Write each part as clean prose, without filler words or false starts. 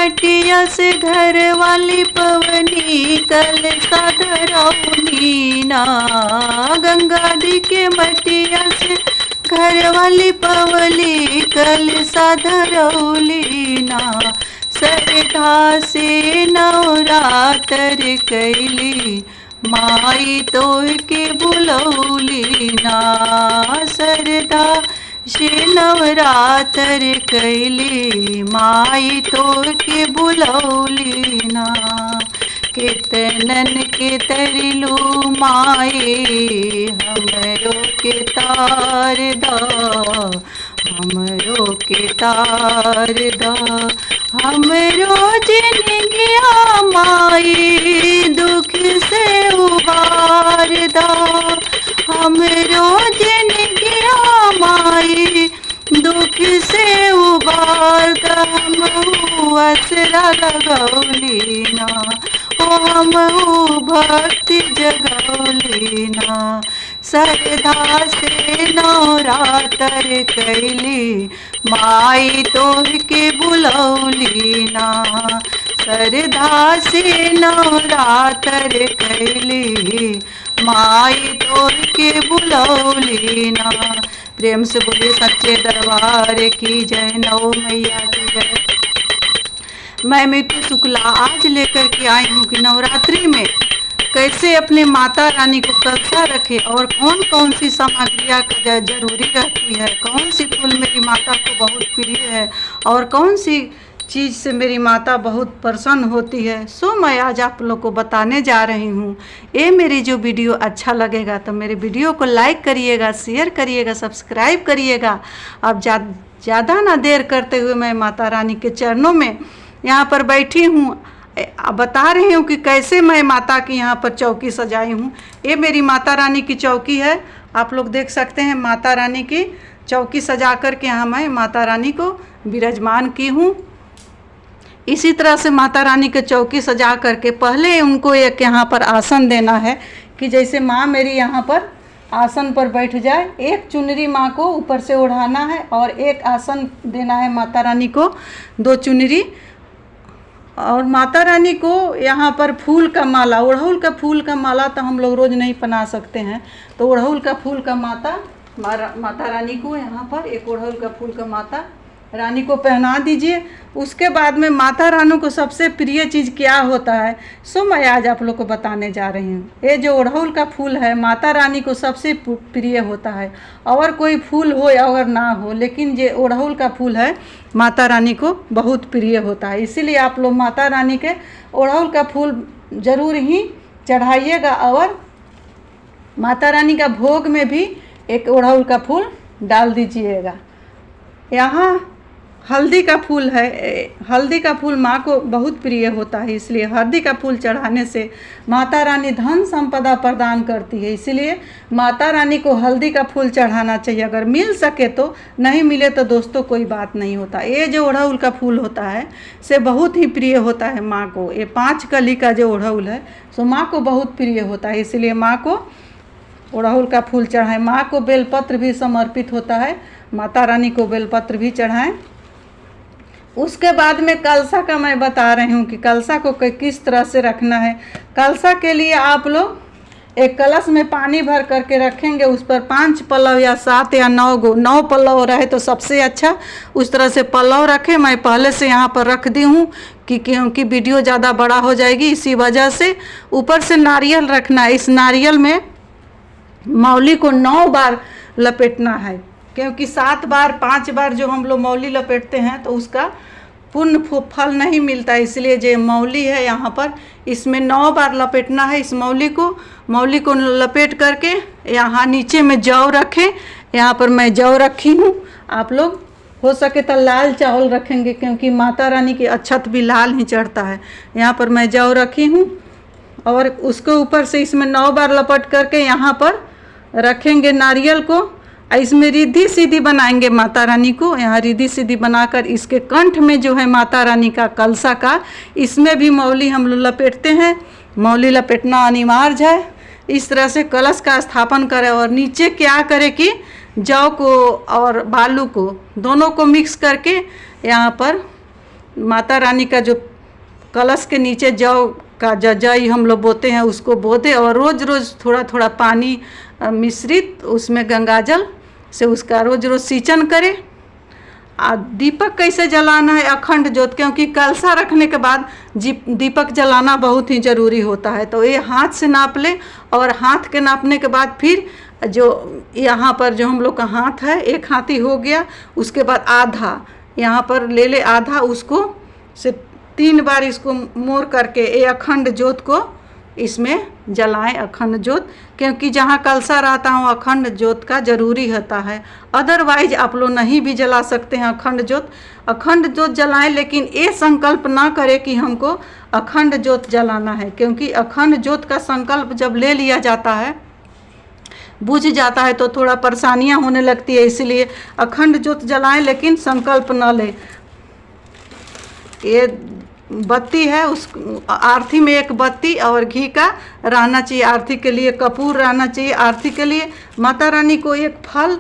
मटिया से घर वाली पवनी कलसा धरौनी ना। गंगा जी के मटिया से घर वाली पवली कलसा धरौली ना। श्रद्धा से नवरात्र कैली माई तोह के बुलौली ना। श्रद्धा से नवरात्र कैली माई तोह के बुलौली ना। कीर्तनन के तरलू माए हमरो के तार दा, हमरो के तार दा। हमरो जिंदगिया माई दुख से उबार दा। हमरो जिंदगिया माई दुख से उबार दा। हम असरा लगौली ना, ओ हम भक्ति जगौली ना। श्रद्धा से नवरात्र कैली माई तोह के बुलौली ना। श्रद्धा से नवरात्र कैली माई तोह के बुलौली ना। प्रेम से बोले सच्चे दरबार की जय, नौ मैया की जय। मैं मितु शुक्ला आज लेकर के आई हूँ कि नवरात्रि में कैसे अपने माता रानी को कलसा रखे और कौन कौन सी सामग्रियाँ जरूरी रहती है, कौन सी फूल मेरी माता को बहुत प्रिय है और कौन सी चीज़ से मेरी माता बहुत प्रसन्न होती है। सो मैं आज आप लोग को बताने जा रही हूँ। ये मेरी जो वीडियो अच्छा लगेगा तो मेरे वीडियो को लाइक करिएगा, शेयर करिएगा, सब्सक्राइब करिएगा। अब ज़्यादा ना देर करते हुए मैं माता रानी के चरणों में यहाँ पर बैठी हूँ, बता रही हूँ कि कैसे मैं माता की यहाँ पर चौकी सजाई हूँ। ये मेरी माता रानी की चौकी है, आप लोग देख सकते हैं। माता रानी की चौकी सजा कर के यहाँ मैं माता रानी को विराजमान की हूँ। इसी तरह से माता रानी के चौकी सजा करके पहले उनको एक यहाँ पर आसन देना है कि जैसे माँ मेरी यहाँ पर आसन पर बैठ जाए। एक चुनरी माँ को ऊपर से ओढ़ाना है और एक आसन देना है माता रानी को, 2 चुनरी। और माता रानी को यहाँ पर फूल का माला, ओढ़ौल का फूल का माला तो हम लोग रोज़ नहीं पहना सकते हैं, तो ओढ़ौल का फूल का माता रानी को यहाँ पर एक ओढ़ौल का फूल का माता रानी को पहना दीजिए। उसके बाद में माता रानी को सबसे प्रिय चीज़ क्या होता है, सो मैं आज आप लोग को बताने जा रही हूँ। ये जो ओढ़ौल का फूल है माता रानी को सबसे प्रिय होता है। और कोई फूल हो या अगर ना हो, लेकिन ये ओढ़ौल का फूल है माता रानी को बहुत प्रिय होता है। इसीलिए आप लोग माता रानी के ओढ़ौल का फूल ज़रूर ही चढ़ाइएगा। और माता रानी का भोग में भी एक ओढ़ौल का फूल डाल दीजिएगा। यहाँ हल्दी का फूल है, हल्दी का फूल माँ को बहुत प्रिय होता है, इसलिए हल्दी का फूल चढ़ाने से माता रानी धन संपदा प्रदान करती है। इसलिए माता रानी को हल्दी का फूल चढ़ाना चाहिए, अगर मिल सके तो, नहीं मिले तो दोस्तों कोई बात नहीं होता। ये जो ओढ़ौल का फूल होता है से बहुत ही प्रिय होता है माँ को। ये 5 कली का जो ओढ़ौल है सो माँ को बहुत प्रिय होता है, इसलिए माँ को ओढ़ौल का फूल चढ़ाएं। माँ को बेलपत्र भी समर्पित होता है, माता रानी को बेलपत्र भी चढ़ाएं। उसके बाद में कलसा का मैं बता रही हूँ कि कलसा को किस तरह से रखना है। कलसा के लिए आप लोग एक कलश में पानी भर करके रखेंगे, उस पर 5 पल्लव या 7 या 9 पल्लव रहे तो सबसे अच्छा, उस तरह से पल्लव रखें। मैं पहले से यहाँ पर रख दी हूँ क्योंकि वीडियो ज़्यादा बड़ा हो जाएगी, इसी वजह से। ऊपर से नारियल रखना है, इस नारियल में मौली को 9 बार लपेटना है, क्योंकि 7 बार 5 बार जो हम लोग मौली लपेटते हैं तो उसका पुण्य फल नहीं मिलता। इसलिए जो मौली है यहाँ पर इसमें 9 बार लपेटना है। इस मौली को लपेट करके यहाँ नीचे में जौ रखें। यहाँ पर मैं जौ रखी हूँ, आप लोग हो सके तो लाल चावल रखेंगे क्योंकि माता रानी की अक्षत भी लाल ही चढ़ता है। यहाँ पर मैं जौ रखी हूँ और उसके ऊपर से इसमें 9 बार लपेट करके यहाँ पर रखेंगे नारियल को। इसमें रिद्धि सिद्धि बनाएंगे माता रानी को। यहाँ रिद्धि सिद्धि बनाकर इसके कंठ में जो है माता रानी का कलसा का, इसमें भी मौली हम लोग लपेटते हैं। मौली लपेटना अनिवार्य है। इस तरह से कलश का स्थापन करें और नीचे क्या करें कि जौ को और बालू को दोनों को मिक्स करके यहाँ पर माता रानी का जो कलश के नीचे जौ का जई हम लोग बोते हैं उसको बो दे और रोज़ रोज़ थोड़ा थोड़ा पानी मिश्रित उसमें गंगाजल से उसका रोज़ रोज़ सिंचन करे। दीपक कैसे जलाना है? अखंड ज्योत, क्योंकि कलशा रखने के बाद दीपक जलाना बहुत ही ज़रूरी होता है। तो ये हाथ से नाप ले और हाथ के नापने के बाद फिर जो यहाँ पर जो हम लोग का हाथ है, एक हाथी हो गया, उसके बाद आधा यहाँ पर ले ले, आधा उसको से 3 बार इसको मोड़ करके ये अखंड ज्योत को इसमें जलाएं, अखंड ज्योत, क्योंकि जहाँ कलशा रहता है अखंड ज्योत का ज़रूरी होता है। अदरवाइज आप लोग नहीं भी जला सकते हैं अखंड ज्योत। अखंड ज्योत जलाएं, लेकिन ये संकल्प ना करें कि हमको अखंड ज्योत जलाना है, क्योंकि अखंड ज्योत का संकल्प जब ले लिया जाता है, बुझ जाता है तो थोड़ा परेशानियाँ होने लगती है। इसलिए अखंड ज्योत जलाएं लेकिन संकल्प न लें। ये बत्ती है, उस आरती में एक बत्ती और घी का रहना चाहिए, आरती के लिए कपूर रहना चाहिए। आरती के लिए माता रानी को एक फल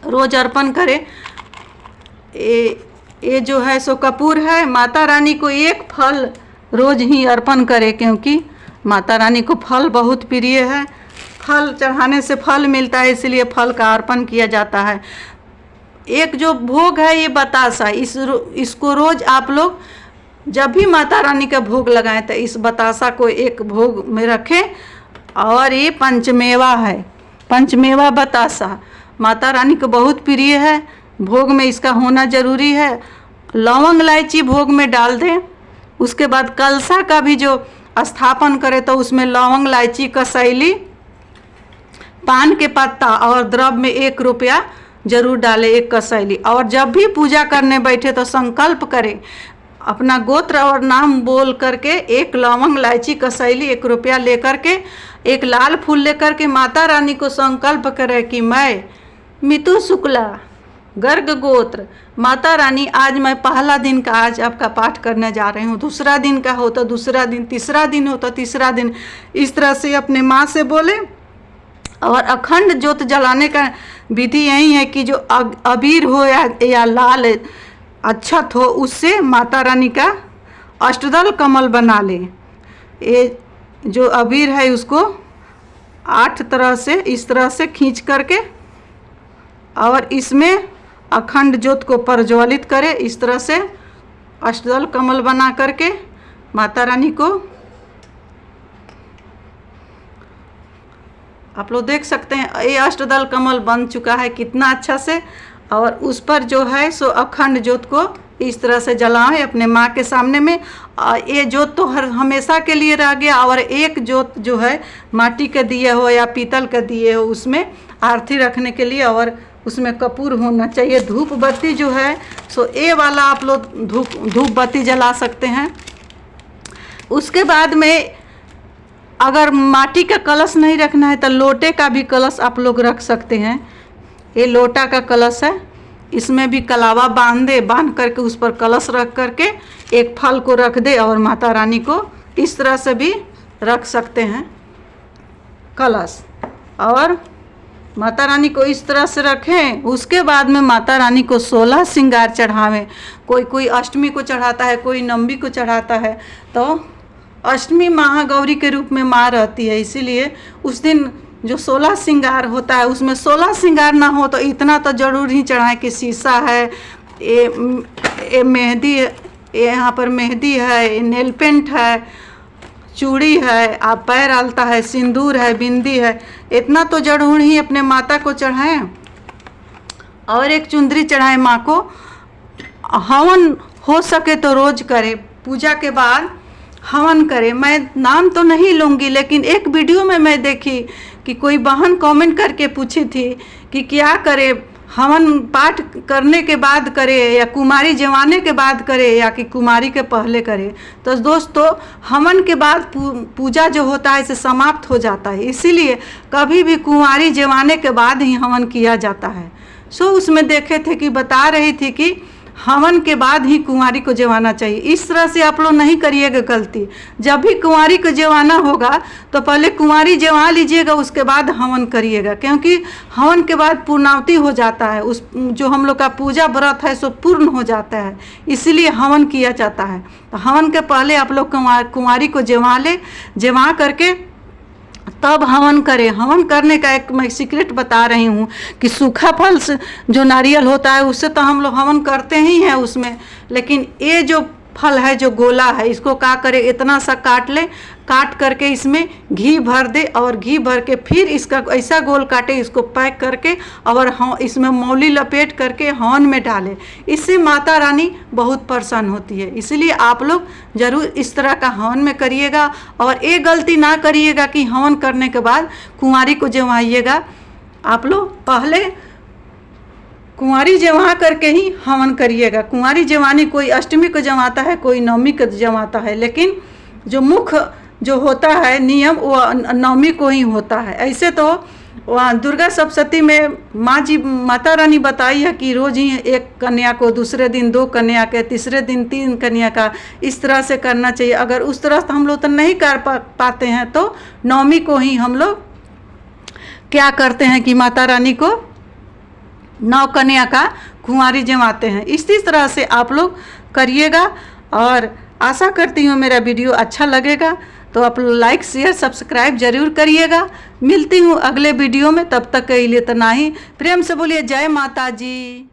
रोज अर्पण करे। ये जो है सो कपूर है, माता रानी को एक फल रोज ही अर्पण करे, क्योंकि माता रानी को फल बहुत प्रिय है। फल चढ़ाने से फल मिलता है, इसलिए फल का अर्पण किया जाता है। एक जो भोग है ये बतासा, इसको रोज आप लोग जब भी माता रानी का भोग लगाएं तो इस बतासा को एक भोग में रखें। और ये पंचमेवा है, पंचमेवा बतासा माता रानी को बहुत प्रिय है, भोग में इसका होना जरूरी है। लौंग इलायची भोग में डाल दें। उसके बाद कलशा का भी जो स्थापन करें तो उसमें लौंग इलायची कसैली, पान के पत्ता और द्रव्य में 1 रुपया जरूर डालें, 1 कसैली। और जब भी पूजा करने बैठे तो संकल्प करें, अपना गोत्र और नाम बोल करके 1 लौंग इलायची कसैली 1 रुपया लेकर के, 1 लाल फूल लेकर के माता रानी को संकल्प करें कि मैं मितु शुक्ला गर्ग गोत्र माता रानी, आज मैं पहला दिन का आज आपका पाठ करने जा रही हूँ। दूसरा दिन का हो तो दूसरा दिन, तीसरा दिन हो तो तीसरा दिन, इस तरह से अपने माँ से बोले। और अखंड ज्योत जलाने का विधि यही है कि जो अबीर हो या लाल अक्षत हो, उससे माता रानी का अष्टदल कमल बना ले। ये जो अबीर है उसको 8 तरह से इस तरह से खींच करके और इसमें अखंड ज्योत को प्रज्वलित करे। इस तरह से अष्टदल कमल बना करके माता रानी को आप लोग देख सकते हैं, ये अष्टदल कमल बन चुका है कितना अच्छा से। और उस पर जो है सो अखंड ज्योत को इस तरह से जलाएं अपने माँ के सामने में। ये ज्योत तो हमेशा के लिए रह गया। और एक ज्योत जो है माटी के दिए हो या पीतल के दिए हो, उसमें आरती रखने के लिए और उसमें कपूर होना चाहिए। धूप बत्ती जो है सो ये वाला आप लोग धूप बत्ती जला सकते हैं। उसके बाद में अगर माटी का कलश नहीं रखना है तो लोटे का भी कलश आप लोग रख सकते हैं। ये लोटा का कलश है, इसमें भी कलावा बांध करके उस पर कलश रख करके एक फल को रख दे और माता रानी को इस तरह से भी रख सकते हैं कलश। और माता रानी को इस तरह से रखें। उसके बाद में माता रानी को 16 श्रृंगार चढ़ावें। कोई अष्टमी को चढ़ाता है, कोई नवमी को चढ़ाता है। तो अष्टमी महागौरी के रूप में माँ रहती है, इसीलिए उस दिन जो 16 श्रृंगार होता है उसमें 16 श्रृंगार ना हो तो इतना तो जरूर ही चढ़ाएं कि शीशा है, ये मेहंदी, ये यहाँ पर मेहंदी है, नेल पेंट है, चूड़ी है, आप पैर आलता है, सिंदूर है, बिंदी है, इतना तो जरूर ही अपने माता को चढ़ाएं। और एक चुंदरी चढ़ाएं माँ को। हवन हो सके तो रोज करें, पूजा के बाद हवन करें। मैं नाम तो नहीं लूँगी, लेकिन एक वीडियो में मैं देखी कि कोई बहन कमेंट करके पूछी थी कि क्या करे, हवन पाठ करने के बाद करे या कुमारी जवाने के बाद करे या कि कुमारी के पहले करे। तो दोस्तों हवन के बाद पूजा जो होता है इसे समाप्त हो जाता है, इसीलिए कभी भी कुमारी जवाने के बाद ही हवन किया जाता है। सो उसमें देखे थे कि बता रही थी कि हवन के बाद ही कुंवारी को जवाना चाहिए। इस तरह से आप लोग नहीं करिएगा गलती। जब भी कुंवारी को जवाना होगा तो पहले कुंवारी जवा लीजिएगा, उसके बाद हवन करिएगा, क्योंकि हवन के बाद पूर्णावती हो जाता है, उस जो हम लोग का पूजा व्रत है सो पूर्ण हो जाता है, इसीलिए हवन किया जाता है। तो हवन के पहले आप लोग कुंवारी को जवा करके तब हवन करें। हवन करने का एक मैं सीक्रेट बता रही हूँ कि सूखा फल से जो नारियल होता है उससे तो हम लोग हवन करते ही हैं उसमें, लेकिन ये जो फल है जो गोला है इसको क्या करें, इतना सा काट ले, काट करके इसमें घी भर दे और घी भर के फिर इसका ऐसा गोल काटे, इसको पैक करके और इसमें मौली लपेट करके हवन में डाले। इससे माता रानी बहुत प्रसन्न होती है। इसलिए आप लोग ज़रूर इस तरह का हवन में करिएगा और एक गलती ना करिएगा कि हवन करने के बाद कुंवारी को जमाइएगा। आप लोग पहले कुंवारी जमा करके ही हवन करिएगा। कुंवारी जवानी कोई अष्टमी को जमाता है, कोई नवमी को जमाता है, लेकिन जो मुख्य जो होता है नियम वो नवमी को ही होता है। ऐसे तो दुर्गा सप्तशती में माता रानी बताई है कि रोज़ ही एक कन्या को, दूसरे दिन 2 कन्या के, तीसरे दिन 3 कन्या का, इस तरह से करना चाहिए। अगर उस तरह से हम लोग तो नहीं कर पाते हैं तो नवमी को ही हम लोग क्या करते हैं कि माता रानी को 9 कन्या का कुंवारी जमाते हैं। इसी तरह से आप लोग करिएगा और आशा करती हूँ मेरा वीडियो अच्छा लगेगा, तो आप लाइक शेयर सब्सक्राइब जरूर करिएगा। मिलती हूँ अगले वीडियो में, तब तक के लिए तो नहीं, प्रेम से बोलिए जय माता जी।